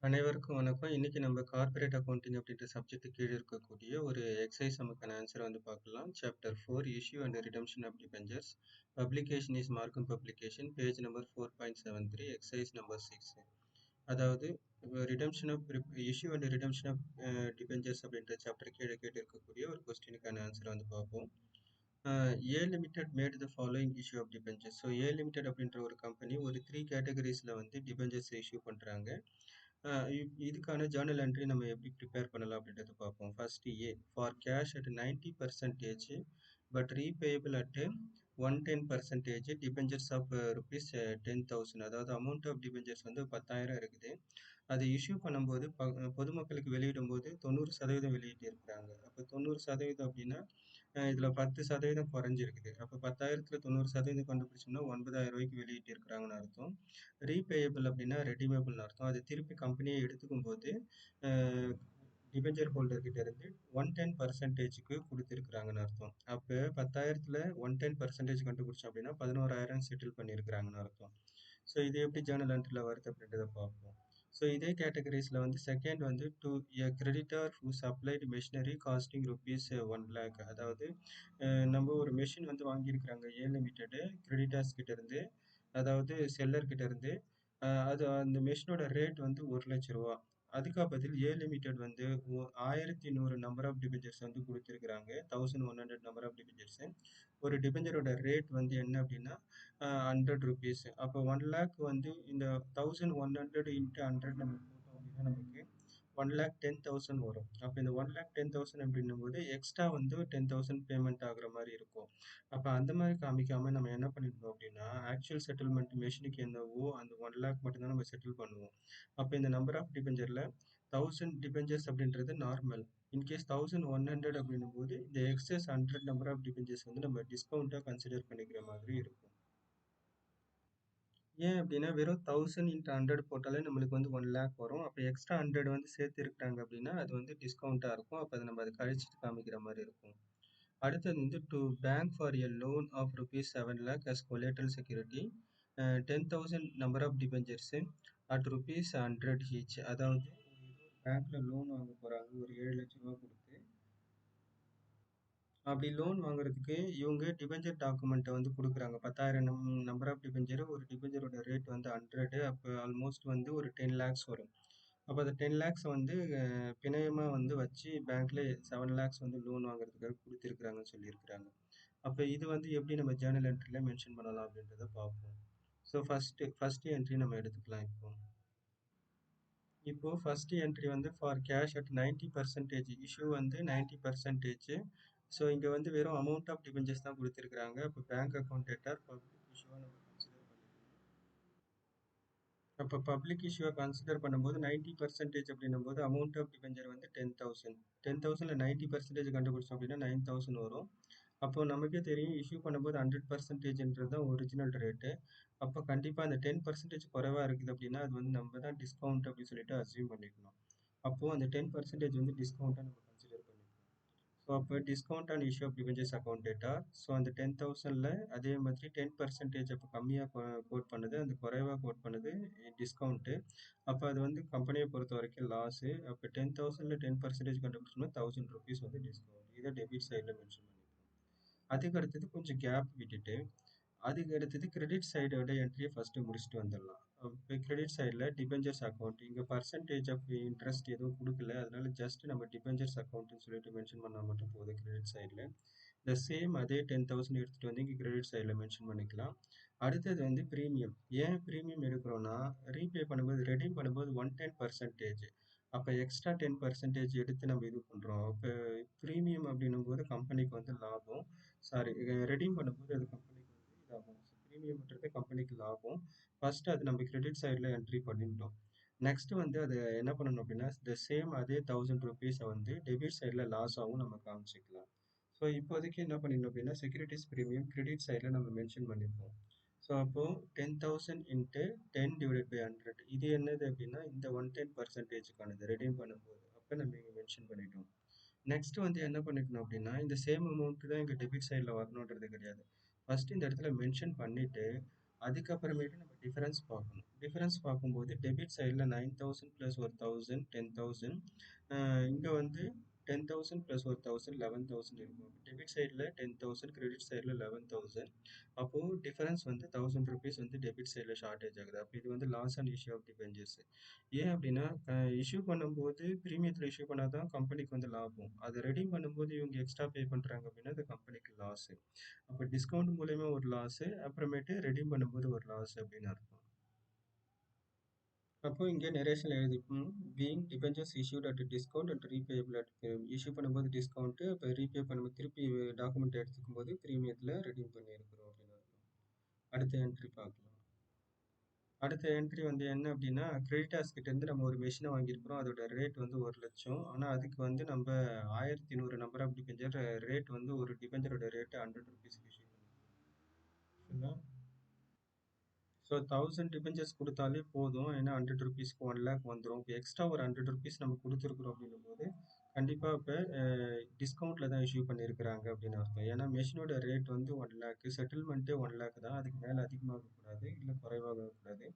அனைவருக்கும் வணக்கம். இன்னைக்கு நம்ம கார்ப்பரேட் அக்கவுண்டிங் அப்படின்ற சப்ஜெக்ட் கீழ இருக்கக்கூடிய ஒரு எக்ஸசைஸ் நமக்கான ஆன்சர் வந்து பார்க்கலாம். Chapter 4 issue and redemption of debentures. Publication is Margham publication. Page number 4.73 exercise number 6. அதாவது redemption of issue and redemption of debentures அப்படின்ற சாப்டர் கீழே கேட்டு இருக்கக்கூடிய ஒரு கொஸ்டினுக்கான ஆன்சர் வந்து பார்ப்போம். A limited made the following issue of debentures. So A limited அப்படின்ற ஒரு கம்பெனி ஒரு 3 கேட்டகரிஸில் வந்து டிபெஞ்சர்ஸ் இஷ்யூ பண்ணுறாங்க. இதுக்கான ஜேர்னல் என்ட்ரி நம்ம எப்படி ப்ரிப்பேர் பண்ணலாம் அப்படின்றத பார்ப்போம். First A for cash at 90% but repayable at 110% debentures of rupees 10,000. அதாவது அமௌண்ட் ஆஃப் டிபெஞ்சர்ஸ் வந்து 10,000 இருக்குது. அதை இஷ்யூ பண்ணும்போது பொதுமக்களுக்கு வெளியிடும் போது 90% வெளியிட்டு இருக்கிறாங்க. அப்போ 90% அப்படின்னா இதுல 10% குறைஞ்சிருக்குது. அப்போ 10,000த்துல 90% கண்டுபிடிச்சோம்னா 9,000 ரூபாய்க்கு வெளியிட்டு இருக்கிறாங்கன்னு அர்த்தம். ரீபேயபிள் அப்படின்னா ரெடீமபிள்னு அர்த்தம். அது திருப்பி கம்பெனியை எடுத்துக்கும் போது டிபெஞ்சர் ஹோல்டர் கிட்ட இருந்து 110%க்கு கொடுத்துருக்குறாங்கன்னு அர்த்தம். அப்போ 10,000த்துல 110% கண்டுபிடிச்சோம் அப்படின்னா 11,000 செட்டில் பண்ணியிருக்கிறாங்கன்னு அர்த்தம். ஸோ இது எப்படி ஜேர்னல் என்ட்ரியில் வருது அப்படின்றத பார்ப்போம். ஸோ இதே கேட்டகரிஸில் வந்து செகண்ட் வந்து to a creditor who supplied machinery costing rupees 1 lakh. அதாவது நம்ம ஒரு மெஷின் வந்து வாங்கியிருக்கிறாங்க ஏ லிமிட்டெடு கிரெடிட்டார்ஸ் கிட்ட இருந்து, அதாவது செல்லர் கிட்ட இருந்து. அது அந்த மெஷினோட ரேட் வந்து 1,00,000 ரூபா. அதுக்கா பதில் ஏ லிமிடெட் வந்து 1100 நம்பர் ஆஃப் டிபெஞ்சர்ஸ் வந்து கொடுத்துருக்குறாங்க. 1100 நம்பர் ஆஃப் டிபெஞ்சர்ஸ். ஒரு டிபெஞ்சரோட ரேட் வந்து என்ன அப்படின்னா 100 ருபீஸ். அப்போ 1 lakh வந்து இந்த 1100 இன்ட்டு 100 நம்ம போட்டோம் அப்படின்னா நமக்கு 1,10,000 வரும். அப்போ இந்த 1,10,000 அப்படின்னும் போது எக்ஸ்ட்ரா வந்து 10,000 பேமெண்ட் ஆகுற மாதிரி இருக்கும். அப்போ அந்த மாதிரி காமிக்காம நம்ம என்ன பண்ணிருந்தோம் அப்படின்னா ஆக்சுவல் செட்டில்மெண்ட் மெஷினுக்கு என்னவோ அந்த 1 lakh மட்டும்தான் நம்ம செட்டில் பண்ணுவோம். அப்போ இந்த நம்பர் ஆஃப் டிபெஞ்சர்ல 1000 டிபெஞ்சர்ஸ் அப்படின்றது நார்மல். இன்கேஸ் 1100 அப்படின்னும் போது இந்த எக்ஸஸ் 100 நம்பர் ஆஃப் டிபெஞ்சர்ஸ் வந்து நம்ம டிஸ்கவுண்டா கன்சிடர் பண்ணிக்கிற மாதிரி இருக்கும். ஏன் அப்படின்னா வெறும் 1000 இன்ட்டு 100 போட்டாலே நம்மளுக்கு வந்து 1 lakh வரும். அப்போ எக்ஸ்ட்ரா 100 வந்து சேர்த்து இருக்கிறாங்க அப்படின்னா அது வந்து டிஸ்கவுண்ட்டாக இருக்கும். அப்போ அதை நம்ம அதை கழிச்சிட்டு காமிக்கிற மாதிரி இருக்கும். அடுத்தது வந்து to bank for a loan of rupees 7 lakh as collateral security 10,000 number of debentures at rupees 100 each. அதாவது பேங்க்ல லோன் வாங்க போறாங்க ஒரு 7 லட்சம் ரூபா கொடுத்து. அப்படி லோன் வாங்குறதுக்கு இவங்க டிபெஞ்சர் டாக்குமெண்ட்டை வந்து கொடுக்குறாங்க. 10,000 நம்பர் ஆஃப் டிபெஞ்சர், ஒரு டிபெஞ்சரோட ரேட் வந்து 100. அப்போ ஆல்மோஸ்ட் வந்து ஒரு 10 lakhs வரும். அப்போ அந்த 10 lakhs வந்து பிணையமாக வந்து வச்சு பேங்க்ல 7 lakhs வந்து லோன் வாங்குறதுக்காக கொடுத்துருக்குறாங்கன்னு சொல்லியிருக்கிறாங்க. அப்போ இது வந்து எப்படி நம்ம ஜேர்னல் என்ட்ரியில் மென்ஷன் பண்ணலாம் அப்படின்றத பார்ப்போம். ஸோ ஃபர்ஸ்ட் என்ட்ரி நம்ம எடுத்துக்கலாம் இப்போ ஃபர்ஸ்ட் என்ட்ரி வந்து ஃபார் கேஷ் அட் 90% இஷ்யூ வந்து 90%. ஸோ இங்கே வந்து வெறும் அமௌண்ட் ஆஃப் டிபெஞ்சர்ஸ் தான் கொடுத்துருக்குறாங்க. அப்போ பேங்க் அக்கௌண்ட் டேட்டார் பப்ளிக் இஷ்யூவாக நம்ம கன்சிடர் பண்ணிக்கணும். அப்போ பப்ளிக் இஷ்யூவை கன்சிடர் பண்ணும்போது 90% அப்படின்னும் போது அமௌண்ட் ஆஃப் டிபெஞ்சர் வந்து 10,000. 10,000ல் 90% கண்டுபிடிச்சோம் அப்படின்னா 9,000 வரும். அப்போ நமக்கே தெரியும் இஷ்யூ பண்ணும்போது 100%ன்றது தான் ஒரிஜினல் ரேட்டு. அப்போ கண்டிப்பாக அந்த 10% குறைவாக இருக்குது அப்படின்னா அது வந்து நம்ம தான் டிஸ்கவுண்ட் அப்படின்னு சொல்லிட்டு அசியூம் பண்ணிக்கணும். அப்போது அந்த 10% வந்து டிஸ்கவுண்ட்டாக நம்ம கன்சிடர் பண்ணிக்கணும். ஸோ அப்போ discount on issue of debentures account data. So அந்த 10,000ல் அதே மாதிரி 10% அப்போ கம்மியாக கோட் பண்ணுது, அந்த குறைவாக கோட் பண்ணுது டிஸ்கவுண்ட்டு. அப்போ அது வந்து கம்பெனியை பொறுத்த வரைக்கும் லாஸு. அப்போ 10,000ல் 10% கண்டுபிடிச்சோம்னா 1,000 ருபீஸ் வந்து டிஸ்கவுண்ட். இதை டெபிட் சைடில் மென்ஷன் பண்ணிக்கணும். அதுக்கு அடுத்தது கொஞ்சம் கேப் விட்டுட்டு அதுக்கு அடுத்தது கிரெடிட் சைடோட என்ட்ரியை ஃபஸ்ட்டு முடிச்சுட்டு வந்துடலாம். இப்போ கிரெடிட் சைடில் டிபெஞ்சர்ஸ் அக்கௌண்ட் இங்கே பர்சன்டேஜ் ஆஃப் இன்ட்ரெஸ்ட் எதுவும் கொடுக்கல, அதனால ஜஸ்ட் நம்ம டிபெஞ்சர்ஸ் அக்கௌண்ட்னு சொல்லிட்டு மென்ஷன் பண்ணால் மட்டும் போதும். கிரெடிட் சைடில் இந்த சேம் அதே 10,000 எடுத்துகிட்டு வந்து இங்கே கிரெடிட் சைடில் மென்ஷன் பண்ணிக்கலாம். அடுத்தது வந்து ப்ரீமியம். ஏன் ப்ரீமியம் எடுக்கிறோன்னா ரீபே பண்ணும்போது ரெடீம் பண்ணும்போது 110%. அப்போ எக்ஸ்ட்ரா 10% எடுத்து நம்ம இது பண்ணுறோம். இப்போ ப்ரீமியம் அப்படின்னும் போது கம்பெனிக்கு வந்து லாபம். சாரி, ரெடீம் பண்ணும்போது அது கம்பெனிக்கு வந்து இதாகும். ப்ரீமியம்ன்றது கம்பெனிக்கு லாபம். ஃபர்ஸ்ட் அது நம்ம கிரெடிட் சைடில் என்ட்ரி பண்ணிட்டோம். நெக்ஸ்ட் வந்து அதை என்ன பண்ணணும் அப்படின்னா இந்த சேம் அதே 1,000 ருபீஸை வந்து டெபிட் சைடில் லாஸாகவும் நம்ம காமிச்சிக்கலாம். ஸோ இப்போதைக்கு என்ன பண்ணிடணும் அப்படின்னா செக்யூரிட்டிஸ் ப்ரீமியம் கிரெடிட் சைடில் நம்ம மென்ஷன் பண்ணியிருக்கோம். ஸோ அப்போது 10,000 இன்ட்டு 10 டிவைடட் பை 100 இது என்னது அப்படின்னா இந்த 110%க்கானது ரெடீம் பண்ணும்போது அப்போ நம்ம இங்கே மென்ஷன் பண்ணிட்டோம். நெக்ஸ்ட் வந்து என்ன பண்ணிக்கணும் அப்படின்னா இந்த சேம் அமௌண்ட் தான் இங்கே டெபிட் சைடில் வரணுன்றது கிடையாது. ஃபர்ஸ்ட் இந்த இடத்துல மென்ஷன் பண்ணிட்டு அதுக்கப்புறமேட்டு நம்ம டிஃபரன்ஸ் பார்க்கணும். டிஃபரன்ஸ் பார்க்கும்போது டெபிட் சைடில் 9000 ப்ளஸ் ஒரு 1000 10,000, இங்கே வந்து 10,000 ப்ளஸ் ஒரு 1000 11,000 இருக்கும். டெபிட் சைடில் 10,000, கிரெடிட் சைடில் 11,000. அப்போது டிஃபரன்ஸ் வந்து 1000 ருபீஸ் வந்து டெபிட் சைடில் ஷார்ட்டேஜ் ஆகுது. அப்போ இது வந்து loss and issue of debentures. ஏன் அப்படின்னா இஷ்யூ பண்ணும்போது ப்ரீமியத்தில் இஷ்யூ பண்ணால் தான் கம்பெனிக்கு வந்து லாபம். அதை ரெடீம் பண்ணும்போது இவங்க எக்ஸ்ட்ரா பே பண்ணுறாங்க அப்படின்னா அது கம்பெனிக்கு லாஸு. அப்போ டிஸ்கவுண்ட் மூலயமா ஒரு லாஸு, அப்புறமேட்டு ரெடீம் பண்ணும்போது ஒரு லாஸ் அப்படின்னு அர்த்தம். அப்போ இங்கே நரேஷன் எழுதிப்போம். Being debentures issued at discount and repayable at issue பண்ணும்போது டிஸ்கவுண்ட்டு, இப்போ ரீபே பண்ணும்போது திருப்பி டாக்குமெண்ட் எடுத்துக்கும் போது ப்ரீமியத்தில் ரெடீம் பண்ணியிருக்கிறோம் அப்படின்னு அர்த்தம். அடுத்த என்ட்ரி பார்க்கலாம். அடுத்த என்ட்ரி வந்து என்ன அப்படின்னா, கிரெடிட்டார்ஸ் கிட்டேருந்து நம்ம ஒரு மெஷினை வாங்கியிருக்கிறோம். அதோட ரேட் வந்து 1,00,000. ஆனால் அதுக்கு வந்து நம்ம 1100 நம்பர் ஆஃப் டிபெஞ்சர் ரேட் வந்து ஒரு டிபெஞ்சரோட ரேட்டு 100 ருபீஸ்க்கு இஷ்யூ பண்ணியிருக்கோம். ஸோ 1000 டிபெஞ்சர்ஸ் கொடுத்தாலே போதும். ஏன்னா 100 ருபீஸ்க்கு 1,00,000 வந்துடும். இப்போ எக்ஸ்ட்ரா ஒரு 100 ருபீஸ் நம்ம கொடுத்துருக்குறோம் அப்படின்னும் போது கண்டிப்பாக இப்போ டிஸ்கவுண்ட்டில் தான் இஷ்யூ பண்ணியிருக்கிறாங்க அப்படின்னு அர்த்தம். ஏன்னா மெஷினோட ரேட் வந்து 1,00,000, செட்டில்மெண்ட்டே 1,00,000 தான். அதுக்கு மேலே அதிகமாகக்கூடாது, இல்லை குறைவாகக்கூடாது.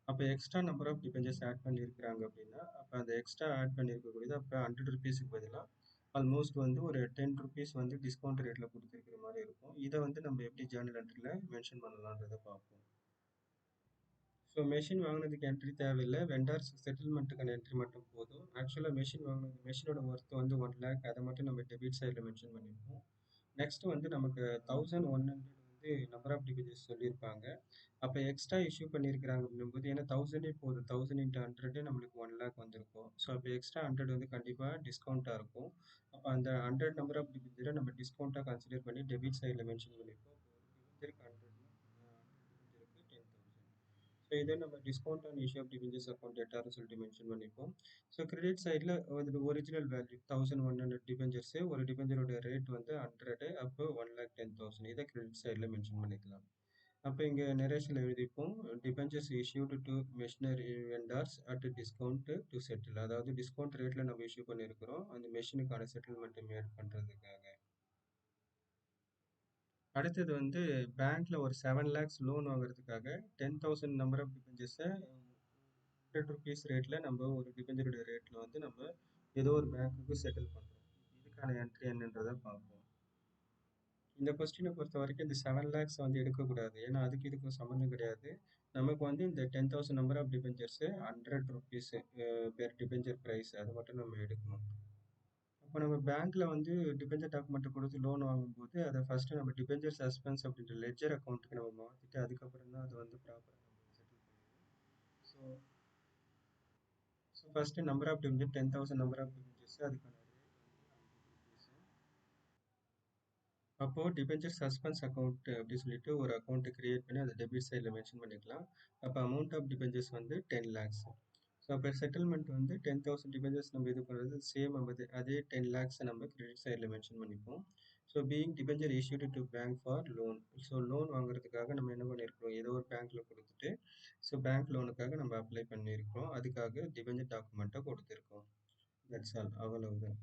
அப்போ extra number of debentures add பண்ணியிருக்கிறாங்க அப்படின்னா, அப்போ அந்த எக்ஸ்ட்ரா ஆட் பண்ணியிருக்கக்கூடியது அப்போ 100 ருபீஸுக்கு பதிலாக ஆல்மோஸ்ட் வந்து ஒரு 10 ருபீஸ் வந்து டிஸ்கவுண்ட் ரேட்டில் கொடுத்துருக்கிற மாதிரி இருக்கும். இதை வந்து நம்ம எப்படி ஜேர்னல் என்ட்ரியில் மென்ஷன் பண்ணலான்றதை பார்ப்போம். ஸோ மெஷின் வாங்கினதுக்கு என்ட்ரி தேவையில்லை. வெண்டார்ஸ் செட்டில்மெண்ட்டுக்கான என்ட்ரி மட்டும் போதும். ஆக்சுவலாக மெஷின் வாங்கினது மெஷினோட ஒர்த் வந்து 1,00,000, அதை மட்டும் நம்ம டெபிட் சைடில் மென்ஷன் பண்ணியிருப்போம். நெக்ஸ்ட் வந்து நமக்கு 1,100 வந்து நம்பர் ஆஃப் டிபெஞ்சர்ஸ் சொல்லியிருப்பாங்க. அப்போ எக்ஸ்ட்ரா இஷ்யூ பண்ணியிருக்கிறாங்க அப்படின்னும்போது, ஏன்னா 1000 போதும், 1000 × 100 நம்மளுக்கு 1,00,000 வந்திருக்கும். ஸோ அப்போ எக்ஸ்ட்ரா 100 வந்து கண்டிப்பாக டிஸ்கவுண்ட்டாக இருக்கும். அப்போ அந்த 100 நம்பர் ஆஃப் டிபெஞ்சரை நம்ம டிஸ்கவுண்ட்டாக கன்சிடர் பண்ணி டெபிட் சைடில் மென்ஷன் பண்ணியிருக்கோம். டிபெஞ்சருக்கு 100, 100 டிபெஞ்சருக்கு 10,000. ஸோ இதை நம்ம discount and issue of debentures account டேட்டான்னு சொல்லிட்டு மென்ஷன் பண்ணிப்போம். ஸோ கிரெடிட் சைடில் ஒரு ஒரிஜினல் வேல்யூ 1,100 டிபெஞ்சர்ஸ், ஒரு டிபெஞ்சரோட ரேட் வந்து 100, அப்போ 1,10,000. இதை கிரெடிட் சைடில் மென்ஷன் பண்ணிக்கலாம். அப்போ இங்கே நரேஷனில் எழுதிப்போம், debentures issued to machinery vendors at discount to settle. அதாவது டிஸ்கவுண்ட் ரேட்டில் நம்ம இஷ்யூ பண்ணியிருக்கிறோம் அந்த மெஷினுக்கான செட்டில்மெண்ட்டை மேட் பண்ணுறதுக்காக. அடுத்தது வந்து பேங்க்ல ஒரு 7 lakhs லோன் வாங்குறதுக்காக 10,000 நம்பர் ஆஃப் டிபெஞ்சர்ஸை 100 ருபீஸ் ரேட்டில் நம்ம ஒரு டிபெஞ்சருடைய ரேட்டில் வந்து நம்ம ஏதோ ஒரு பேங்க்குக்கு செட்டில் பண்ணுறோம். இதுக்கான என்ட்ரி என்னன்றதை பார்ப்போம். இந்த கொஸ்டினை பொறுத்த வரைக்கும் இந்த 7 lakhs வந்து எடுக்கக்கூடாது. ஏன்னா அதுக்கு இதுக்கும் சம்மந்தம் கிடையாது. நமக்கு வந்து இந்த 10,000 number of debentures 100 rupees per debenture price, அதை மட்டும் நம்ம எடுக்கணும். அப்போ நம்ம பேங்க்ல வந்து டிபெஞ்சர் டாக்குமெண்ட்டை கொடுத்து லோன் வாங்கும்போது அதை ஃபர்ஸ்ட் நம்ம டிபெஞ்சர் சஸ்பென்ஸ் அப்படின்ற லெட்ஜர் அக்கௌண்ட்டுக்கு நம்ம மாற்றிட்டு அதுக்கப்புறம் தான் அதை வந்து ப்ராப்பராக நம்ம செட்டில் பண்ணுவோம். So first number of debenture 10,000 number of debentures, அதுக்கான ரேட் வந்து 100 ருபீஸ். அப்போ டிபெஞ்சர் சஸ்பென்ஸ் அக்கௌண்ட் அப்படின்னு சொல்லிட்டு ஒரு அக்கௌண்ட் கிரியேட் பண்ணி அதை டெபிட் சைடில் மென்ஷன் பண்ணிக்கலாம். அப்போ அமௌண்ட் ஆஃப் டிபெஞ்சர்ஸ் வந்து 10 lakhs. ஸோ அப்போ செட்டில்மெண்ட் வந்து 10,000 டிபெஞ்சர்ஸ் நம்ம இது பண்ணுறது சேம் அதே 10 lakhs நம்ம கிரெடிட் சைடில் மென்ஷன் பண்ணிப்போம். So being debenture issued to bank for loan. So loan வாங்குறதுக்காக நம்ம என்ன பண்ணியிருக்கிறோம், ஏதோ ஒரு பேங்க்கில் கொடுத்துட்டு ஸோ பேங்க் லோனுக்காக நம்ம அப்ளை பண்ணியிருக்கோம். அதுக்காக டிபெஞ்சர் டாக்குமெண்ட்டை கொடுத்துருக்கோம். தட்ஸ் ஆல், அவ்வளவுதான்.